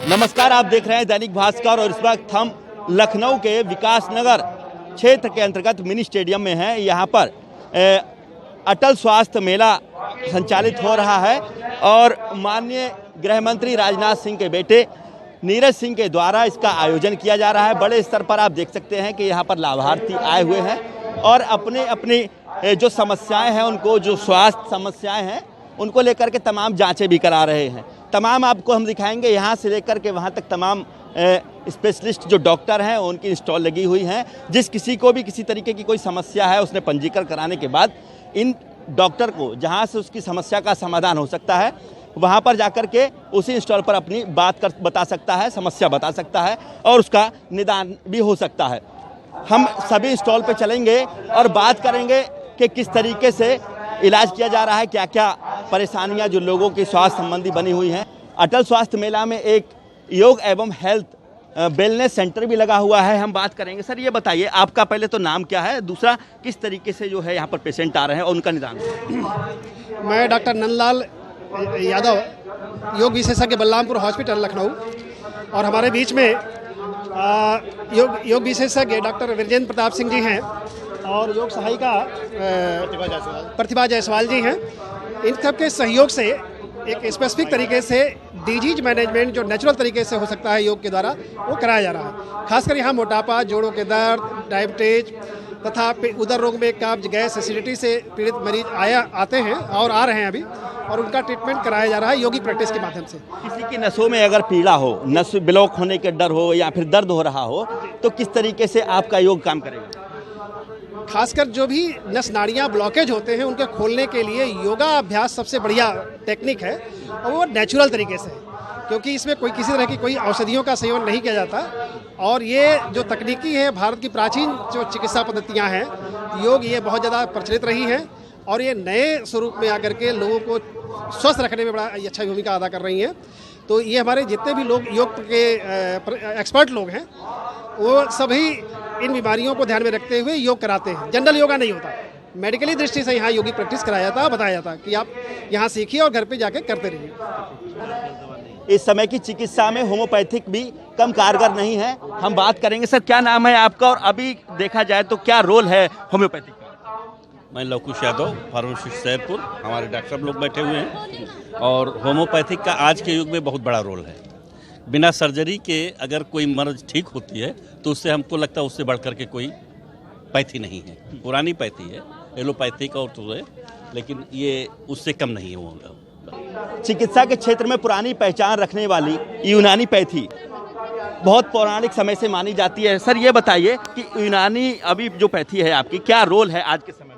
नमस्कार, आप देख रहे हैं दैनिक भास्कर और इस वक्त हम लखनऊ के विकास नगर क्षेत्र के अंतर्गत मिनी स्टेडियम में हैं। यहाँ पर अटल स्वास्थ्य मेला संचालित हो रहा है और माननीय गृह मंत्री राजनाथ सिंह के बेटे नीरज सिंह के द्वारा इसका आयोजन किया जा रहा है। बड़े स्तर पर आप देख सकते हैं कि यहाँ पर लाभार्थी आए हुए हैं और अपने अपनी जो समस्याएं हैं, उनको जो स्वास्थ्य समस्याएं हैं उनको लेकर के तमाम जांचें भी करा रहे हैं। तमाम आपको हम दिखाएंगे, यहाँ से लेकर के वहाँ तक तमाम स्पेशलिस्ट जो डॉक्टर हैं उनकी स्टॉल लगी हुई हैं। जिस किसी को भी किसी तरीके की कोई समस्या है, उसने पंजीकरण कराने के बाद इन डॉक्टर को जहाँ से उसकी समस्या का समाधान हो सकता है, वहाँ पर जाकर के उसी स्टॉल पर अपनी बात बता सकता है, समस्या बता सकता है और उसका निदान भी हो सकता है। हम सभी स्टॉल पे चलेंगे और बात करेंगे कि किस तरीके से इलाज किया जा रहा है, क्या क्या परेशानियां जो लोगों की स्वास्थ्य संबंधी बनी हुई हैं। अटल स्वास्थ्य मेला में एक योग एवं हेल्थ वेलनेस सेंटर भी लगा हुआ है। हम बात करेंगे। सर, ये बताइए, आपका पहले तो नाम क्या है, दूसरा किस तरीके से जो है यहाँ पर पेशेंट आ रहे हैं और उनका निदान? मैं डॉक्टर नंदलाल यादव, योग विशेषज्ञ बलरामपुर हॉस्पिटल लखनऊ, और हमारे बीच में योग विशेषज्ञ डॉक्टर विजेंद्र प्रताप सिंह जी हैं और योग सहायिका प्रतिभा जायसवाल जी हैं। इन सब के सहयोग से एक स्पेसिफिक तरीके से डिजीज मैनेजमेंट जो नेचुरल तरीके से हो सकता है योग के द्वारा, वो कराया जा रहा है। खासकर यहाँ मोटापा, जोड़ों के दर्द, डायबिटीज तथा उदर रोग में कब्ज, गैस, एसिडिटी से पीड़ित मरीज आते हैं और आ रहे हैं अभी, और उनका ट्रीटमेंट कराया जा रहा है योगी प्रैक्टिस के माध्यम से। किसी की नसों में अगर पीड़ा हो, नस ब्लॉक होने के डर हो या फिर दर्द हो रहा हो, तो किस तरीके से आपका योग काम करेगा? खासकर जो भी नस नाड़ियाँ ब्लॉकेज होते हैं, उनके खोलने के लिए योगा अभ्यास सबसे बढ़िया टेक्निक है और वो नेचुरल तरीके से, क्योंकि इसमें कोई किसी तरह की कोई औषधियों का सेवन नहीं किया जाता। और ये जो तकनीकी है, भारत की प्राचीन जो चिकित्सा पद्धतियाँ हैं, योग ये बहुत ज़्यादा प्रचलित रही हैं और ये नए स्वरूप में आकर के लोगों को स्वस्थ रखने में बड़ा अच्छा भूमिका अदा कर रही हैं। तो ये हमारे जितने भी लोग योग के एक्सपर्ट लोग हैं, वो सभी इन बीमारियों को ध्यान में रखते हुए योग कराते हैं। जनरल योगा नहीं होता, मेडिकली दृष्टि से यहाँ योगी प्रैक्टिस कराया जाता, बताया जाता कि आप यहाँ सीखिए और घर पे जाके करते रहिए। इस समय की चिकित्सा में होम्योपैथिक भी कम कारगर नहीं है। हम बात करेंगे। सर, क्या नाम है आपका और अभी देखा जाए तो क्या रोल है होम्योपैथिक का? मैं लवकुश यादव, फार्मासिस्ट सैदपुर। हमारे डॉक्टर साहब लोग बैठे हुए हैं और होम्योपैथिक का आज के युग में बहुत बड़ा रोल है। बिना सर्जरी के अगर कोई मर्ज ठीक होती है तो उससे हमको लगता है उससे बढ़कर के कोई पैथी नहीं है। पुरानी पैथी है, एलोपैथिक और तो है, लेकिन ये उससे कम नहीं है। वो चिकित्सा के क्षेत्र में पुरानी पहचान रखने वाली यूनानी पैथी बहुत पौराणिक समय से मानी जाती है। सर, ये बताइए कि यूनानी अभी जो पैथी है आपकी, क्या रोल है आज के समय में?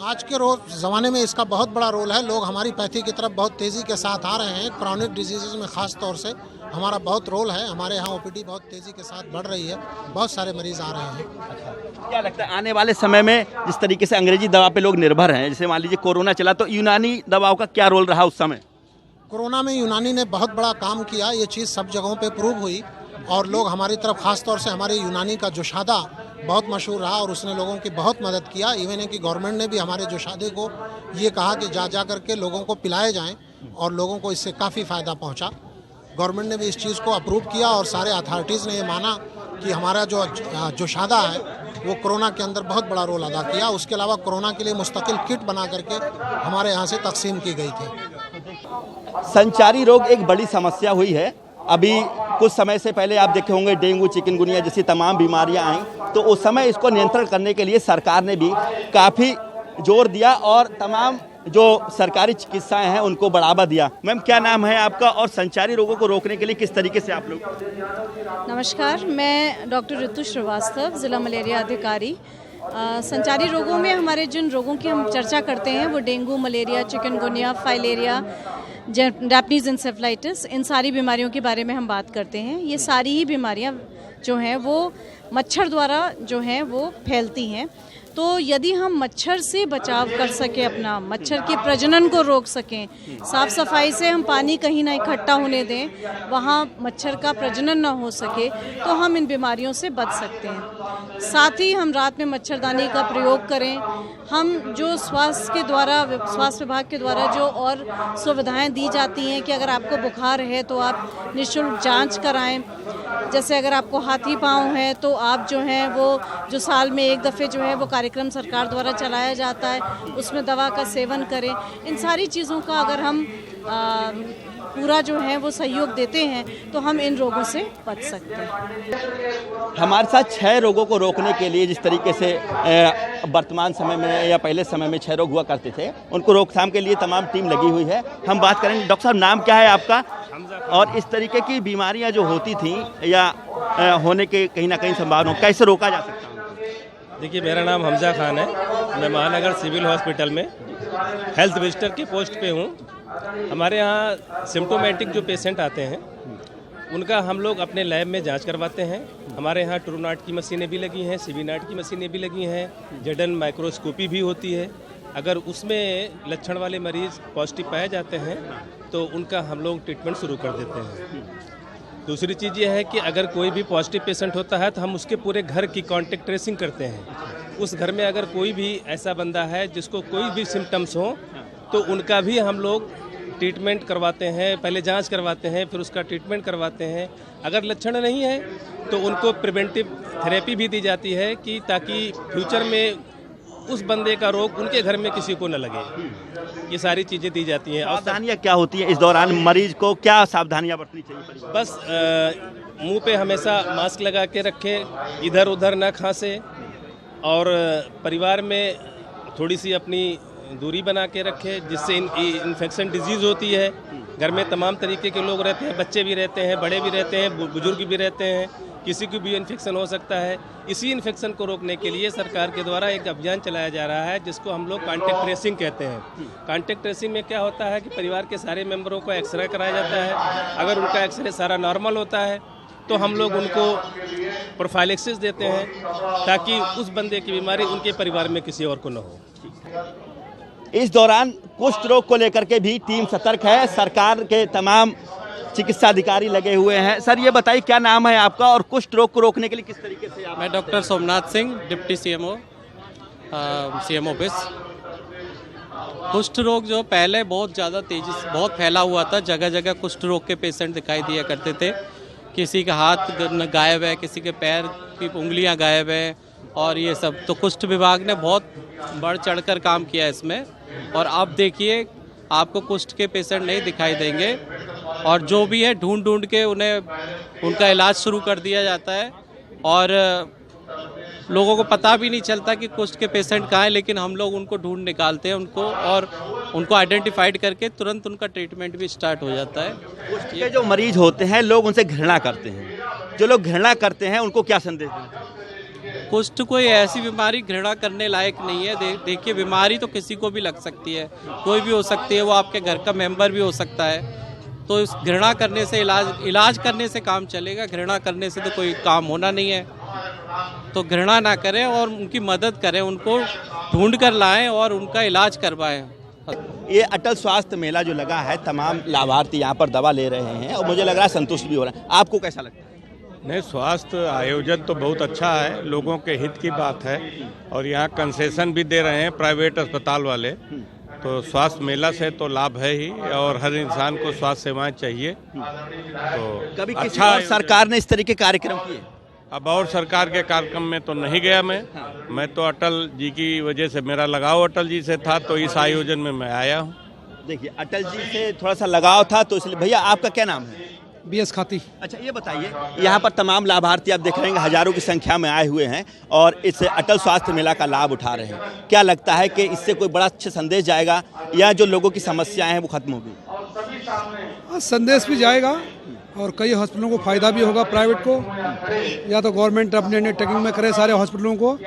आज के ज़माने में इसका बहुत बड़ा रोल है। लोग हमारी पैथी की तरफ बहुत तेज़ी के साथ आ रहे हैं। क्रॉनिक डिजीज़ में ख़ास तौर से हमारा बहुत रोल है। हमारे यहाँ ओपीडी बहुत तेज़ी के साथ बढ़ रही है, बहुत सारे मरीज़ आ रहे हैं। क्या लगता है आने वाले समय में जिस तरीके से अंग्रेजी दवा पे लोग निर्भर हैं, जैसे मान लीजिए कोरोना चला, तो यूनानी दवाओं का क्या रोल रहा उस समय? कोरोना में यूनानी ने बहुत बड़ा काम किया। ये चीज़ सब जगहों पे प्रूव हुई और लोग हमारी तरफ, ख़ास तौर से हमारे यूनानी का जोशादा बहुत मशहूर रहा और उसने लोगों की बहुत मदद किया। इवन है कि गवर्नमेंट ने भी हमारे जोशादे को ये कहा कि जा करके लोगों को पिलाए जाएं और लोगों को इससे काफ़ी फ़ायदा पहुंचा। गवर्नमेंट ने भी इस चीज़ को अप्रूव किया और सारे अथॉरिटीज़ ने ये माना कि हमारा जो जोशादा है वो कोरोना के अंदर बहुत बड़ा रोल अदा किया। उसके अलावा कोरोना के लिए मुस्तकिल किट बना करके हमारे यहाँ से तकसीम की गई थी। संचारी रोग एक बड़ी समस्या हुई है। अभी कुछ समय से पहले आप देखे होंगे डेंगू, चिकनगुनिया जैसी तमाम बीमारियां आई, तो उस समय इसको नियंत्रण करने के लिए सरकार ने भी काफ़ी जोर दिया और तमाम जो सरकारी चिकित्साएं हैं उनको बढ़ावा दिया। मैम, क्या नाम है आपका और संचारी रोगों को रोकने के लिए किस तरीके से आप लोग? नमस्कार, मैं डॉक्टर ऋतु श्रीवास्तव, जिला मलेरिया अधिकारी। संचारी रोगों में हमारे जिन रोगों की हम चर्चा करते हैं वो dengue, malaria, chikungunya, filaria, Japanese encephalitis, इन सारी बीमारियों के बारे में हम बात करते हैं। ये सारी ही बीमारियां जो हैं वो मच्छर द्वारा जो हैं वो फैलती हैं। तो यदि हम मच्छर से बचाव कर सकें, अपना मच्छर के प्रजनन को रोक सकें, साफ सफाई से हम पानी कहीं ना इकट्ठा होने दें, वहाँ मच्छर का प्रजनन ना हो सके, तो हम इन बीमारियों से बच सकते हैं। साथ ही हम रात में मच्छरदानी का प्रयोग करें। हम जो स्वास्थ्य विभाग के द्वारा जो और सुविधाएं दी जाती हैं कि अगर आपको बुखार है तो आप निःशुल्क जांच कराएं। जैसे अगर आपको हाथी पांव है तो आप जो हैं वो जो साल में एक दफ़े जो है वो कार्यक्रम सरकार द्वारा चलाया जाता है, उसमें दवा का सेवन करें। इन सारी चीज़ों का अगर हम पूरा जो है वो सहयोग देते हैं तो हम इन रोगों से बच सकते हैं। हमारे साथ 6 रोगों को रोकने के लिए जिस तरीके से वर्तमान समय में या पहले समय में 6 रोग हुआ करते थे, उनको रोकथाम के लिए तमाम टीम लगी हुई है। हम बात करेंगे। डॉक्टर साहब, नाम क्या है आपका? और इस तरीके की बीमारियां जो होती थी या होने के कहीं ना कहीं संभावना, कैसे रोका जा सकता है? देखिए, मेरा नाम हमजा खान है। मैं महानगर सिविल हॉस्पिटल में हेल्थ विजिटर के पोस्ट पे हूँ। हमारे यहाँ सिम्टोमेटिक जो पेशेंट आते हैं उनका हम लोग अपने लैब में जांच करवाते हैं। हमारे यहाँ ट्रू नाट की मशीनें भी लगी हैं, सीवी नाट की मशीनें भी लगी हैं, जेडन माइक्रोस्कोपी भी होती है। अगर उसमें लक्षण वाले मरीज़ पॉजिटिव पाए जाते हैं तो उनका हम लोग ट्रीटमेंट शुरू कर देते हैं। दूसरी चीज़ ये है कि अगर कोई भी पॉजिटिव पेशेंट होता है तो हम उसके पूरे घर की कॉन्टेक्ट ट्रेसिंग करते हैं। उस घर में अगर कोई भी ऐसा बंदा है जिसको कोई भी सिम्टम्स हो तो उनका भी हम लोग ट्रीटमेंट करवाते हैं। पहले जांच करवाते हैं, फिर उसका ट्रीटमेंट करवाते हैं। अगर लक्षण नहीं है तो उनको प्रिवेंटिव थेरेपी भी दी जाती है कि ताकि फ्यूचर में उस बंदे का रोग उनके घर में किसी को न लगे। ये सारी चीज़ें दी जाती हैं। सावधानियाँ क्या होती हैं इस दौरान? मरीज को क्या सावधानियाँ बरतनी चाहिए? बस मुंह पे हमेशा मास्क लगा के रखें, इधर उधर ना खांसे, और परिवार में थोड़ी सी अपनी दूरी बना के रखें जिससे इन्फेक्शन डिजीज़ होती है। घर में तमाम तरीके के लोग रहते हैं, बच्चे भी रहते हैं, बड़े भी रहते हैं, बुजुर्ग भी रहते हैं, किसी को भी इन्फेक्शन हो सकता है। इसी इन्फेक्शन को रोकने के लिए सरकार के द्वारा एक अभियान चलाया जा रहा है जिसको हम लोग कॉन्टेक्ट ट्रेसिंग कहते हैं। कॉन्टेक्ट ट्रेसिंग में क्या होता है कि परिवार के सारे मेंबरों को एक्सरे कराया जाता है। अगर उनका एक्सरे सारा नॉर्मल होता है तो हम लोग उनको प्रोफाइलेक्सिस देते हैं ताकि उस बंदे की बीमारी उनके परिवार में किसी और को न हो। इस दौरान कुष्ठ रोग को लेकर के भी टीम सतर्क है। सरकार के तमाम चिकित्सा अधिकारी लगे हुए हैं। सर, ये बताइए क्या नाम है आपका और कुष्ठ रोग को रोकने के लिए किस तरीके से आप? मैं doctor Somnath Singh, deputy CMO office. कुष्ठ रोग जो पहले बहुत ज़्यादा तेज़ी से बहुत फैला हुआ था, जगह जगह कुष्ठ रोग के पेशेंट दिखाई दिया करते थे। किसी का हाथ गायब है, किसी के पैर की उंगलियां गायब है और ये सब। तो कुष्ठ विभाग ने बहुत बढ़ चढ़कर काम किया इसमें, और अब देखिए आपको कुष्ठ के पेशेंट नहीं दिखाई देंगे, और जो भी है ढूंढ ढूंढ के उनका इलाज शुरू कर दिया जाता है। और लोगों को पता भी नहीं चलता कि कुष्ठ के पेशेंट कहाँ हैं, लेकिन हम लोग उनको ढूंढ निकालते हैं उनको, और उनको आइडेंटिफाइड करके तुरंत उनका ट्रीटमेंट भी स्टार्ट हो जाता है। कुष्ठ के जो मरीज होते हैं लोग उनसे घृणा करते हैं। जो लोग घृणा करते हैं उनको क्या संदेश दें? कुष्ठ कोई ऐसी बीमारी घृणा करने लायक नहीं है। देखिए, बीमारी तो किसी को भी लग सकती है, कोई भी हो सकती है, वो आपके घर का मेंबर भी हो सकता है। तो इस घृणा करने से इलाज करने से काम चलेगा, घृणा करने से तो कोई काम होना नहीं है। तो घृणा ना करें और उनकी मदद करें, उनको ढूंढ कर लाएं और उनका इलाज करवाएं। ये अटल स्वास्थ्य मेला जो लगा है, तमाम लाभार्थी यहाँ पर दवा ले रहे हैं और मुझे लग रहा है संतुष्ट भी हो रहे हैं। आपको कैसा लगता है? नहीं, स्वास्थ्य आयोजन तो बहुत अच्छा है, लोगों के हित की बात है, और यहाँ कंसेशन भी दे रहे हैं प्राइवेट अस्पताल वाले। तो स्वास्थ्य मेला से तो लाभ है ही, और हर इंसान को स्वास्थ्य सेवाएं चाहिए। तो कभी किसी और सरकार ने इस तरह के कार्यक्रम किए? अब और सरकार के कार्यक्रम में तो नहीं गया मैं तो अटल जी की वजह से, मेरा लगाव अटल जी से था, तो इस आयोजन में मैं आया हूँ। देखिए, अटल जी से थोड़ा सा लगाव था तो इसलिए। भैया, आपका क्या नाम है? BS खाती। अच्छा, ये बताइए, यहाँ पर तमाम लाभार्थी आप देख रहे हैं हजारों की संख्या में आए हुए हैं और इस अटल स्वास्थ्य मेला का लाभ उठा रहे हैं। क्या लगता है कि इससे कोई बड़ा अच्छा संदेश जाएगा या जो लोगों की समस्याएं हैं वो खत्म होगी? संदेश भी जाएगा और कई हॉस्पिटलों को फ़ायदा भी होगा, प्राइवेट को, या तो गवर्नमेंट अपने टेकिंग में करे सारे हॉस्पिटलों को,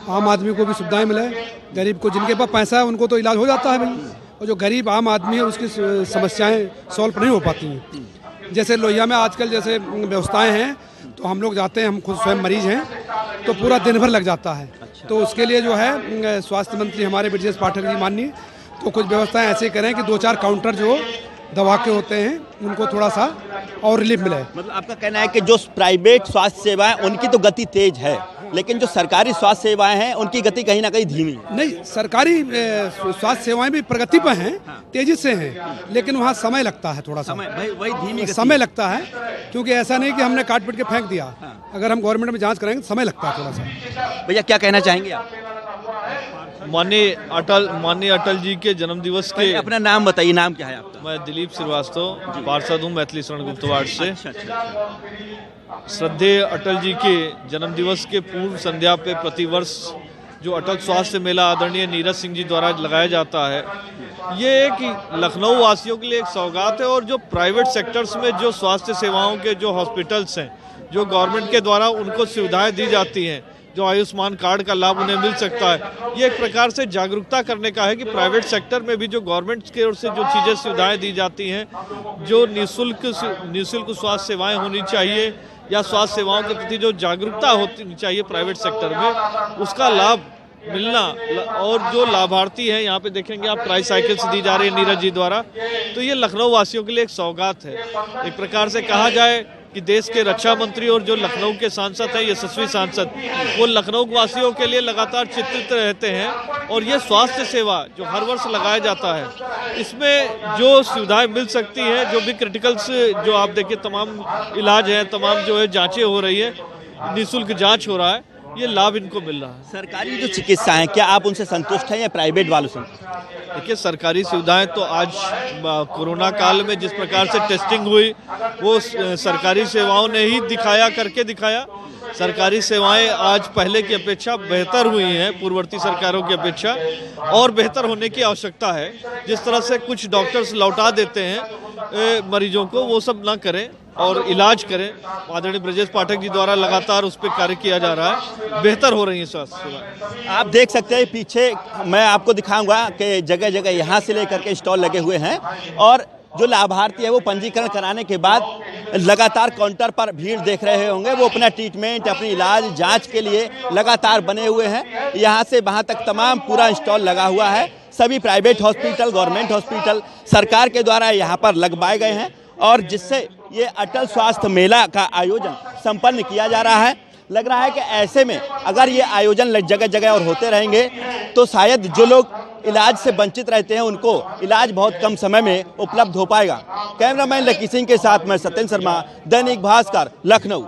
आम आदमी को भी सुविधाएं मिले। गरीब को, जिनके पास पैसा है उनको तो इलाज हो जाता है भाई, और जो गरीब आम आदमी है उसकी समस्याएं सॉल्व नहीं हो पाती हैं। जैसे लोहिया में आजकल जैसे व्यवस्थाएं हैं तो हम लोग जाते हैं, हम खुद स्वयं मरीज हैं, तो पूरा दिन भर लग जाता है। तो उसके लिए जो है स्वास्थ्य मंत्री हमारे ब्रजेश पाठक जी माननीय तो कुछ व्यवस्थाएं ऐसे करें कि 2-4 काउंटर जो दवा के होते हैं उनको थोड़ा सा और रिलीफ मिले। मतलब आपका कहना है कि जो प्राइवेट स्वास्थ्य सेवाएं उनकी तो गति तेज है, लेकिन जो सरकारी स्वास्थ्य सेवाएं हैं उनकी गति कहीं ना कहीं धीमी है। नहीं, सरकारी स्वास्थ्य सेवाएं भी प्रगति पर हैं, तेजी से हैं, लेकिन वहाँ समय लगता है, थोड़ा सा वही धीमी समय लगता है, क्योंकि ऐसा नहीं कि हमने काट पीट के फेंक दिया। अगर हम गवर्नमेंट में जांच करेंगे समय लगता है थोड़ा सा। भैया क्या कहना चाहेंगे आप? माननीय अटल जी के जन्म दिवस के, अपना नाम बताइए, नाम क्या है आपका? मैं दिलीप श्रीवास्तव, पार्षद हूँ मैथिली शरण गुप्तवाड़ से। श्रद्धेय अटल जी के जन्म दिवस के पूर्व संध्या पे प्रतिवर्ष जो अटल स्वास्थ्य मेला आदरणीय नीरज सिंह जी द्वारा लगाया जाता है, ये एक लखनऊ वासियों के लिए एक सौगात है। और जो प्राइवेट सेक्टर्स में जो स्वास्थ्य सेवाओं के जो हॉस्पिटल्स हैं, जो गवर्नमेंट के द्वारा उनको सुविधाएं दी जाती हैं, जो आयुष्मान कार्ड का लाभ उन्हें मिल सकता है, ये एक प्रकार से जागरूकता करने का है कि प्राइवेट सेक्टर में भी जो गवर्नमेंट की ओर से जो चीज़ें सुविधाएं दी जाती हैं, जो निःशुल्क स्वास्थ्य सेवाएं होनी चाहिए या स्वास्थ्य सेवाओं के प्रति जो जागरूकता होनी चाहिए प्राइवेट सेक्टर में, उसका लाभ मिलना। और जो लाभार्थी हैं यहाँ पे देखेंगे आप, ट्राई साइकिल्स दी जा रही है नीरज जी द्वारा, तो ये लखनऊ वासियों के लिए एक सौगात है। एक प्रकार से कहा जाए कि देश के रक्षा मंत्री और जो लखनऊ के सांसद हैं, यशस्वी सांसद, वो लखनऊ वासियों के लिए लगातार चिंतित रहते हैं। और ये स्वास्थ्य सेवा जो हर वर्ष लगाया जाता है, इसमें जो सुविधाएं मिल सकती हैं, जो भी क्रिटिकल्स, जो आप देखिए तमाम इलाज हैं, तमाम जो है जांचें हो रही है, निःशुल्क जांच हो रहा है, ये लाभ इनको मिल रहा है। सरकारी जो चिकित्सा है, क्या आप उनसे संतुष्ट हैं या प्राइवेट वालों से? देखिए, सरकारी सुविधाएं तो आज कोरोना काल में जिस प्रकार से टेस्टिंग हुई, वो सरकारी सेवाओं ने ही करके दिखाया। सरकारी सेवाएं आज पहले की अपेक्षा बेहतर हुई हैं, पूर्ववर्ती सरकारों की अपेक्षा, और बेहतर होने की आवश्यकता है। जिस तरह से कुछ डॉक्टर्स लौटा देते हैं मरीजों को, वो सब ना करें और इलाज करें। आदरणीय ब्रजेश पाठक जी द्वारा लगातार उस पर कार्य किया जा रहा है, बेहतर हो रही है स्वास्थ्य सेवाएं। आप देख सकते हैं पीछे, मैं आपको दिखाऊंगा कि जगह जगह यहाँ से लेकर के स्टॉल लगे हुए हैं, और जो लाभार्थी है वो पंजीकरण कराने के बाद लगातार काउंटर पर भीड़ देख रहे होंगे। वो अपना ट्रीटमेंट, अपनी इलाज, जांच के लिए लगातार बने हुए हैं। यहाँ से वहाँ तक तमाम पूरा स्टॉल लगा हुआ है। सभी प्राइवेट हॉस्पिटल, गवर्नमेंट हॉस्पिटल सरकार के द्वारा यहाँ पर लगवाए गए हैं, और जिससे ये अटल स्वास्थ्य मेला का आयोजन संपन्न किया जा रहा है। लग रहा है कि ऐसे में अगर ये आयोजन जगह जगह और होते रहेंगे तो शायद जो लोग इलाज से वंचित रहते हैं उनको इलाज बहुत कम समय में उपलब्ध हो पाएगा। कैमरामैन लकी सिंह के साथ मैं सत्येंद्र शर्मा, दैनिक भास्कर, लखनऊ।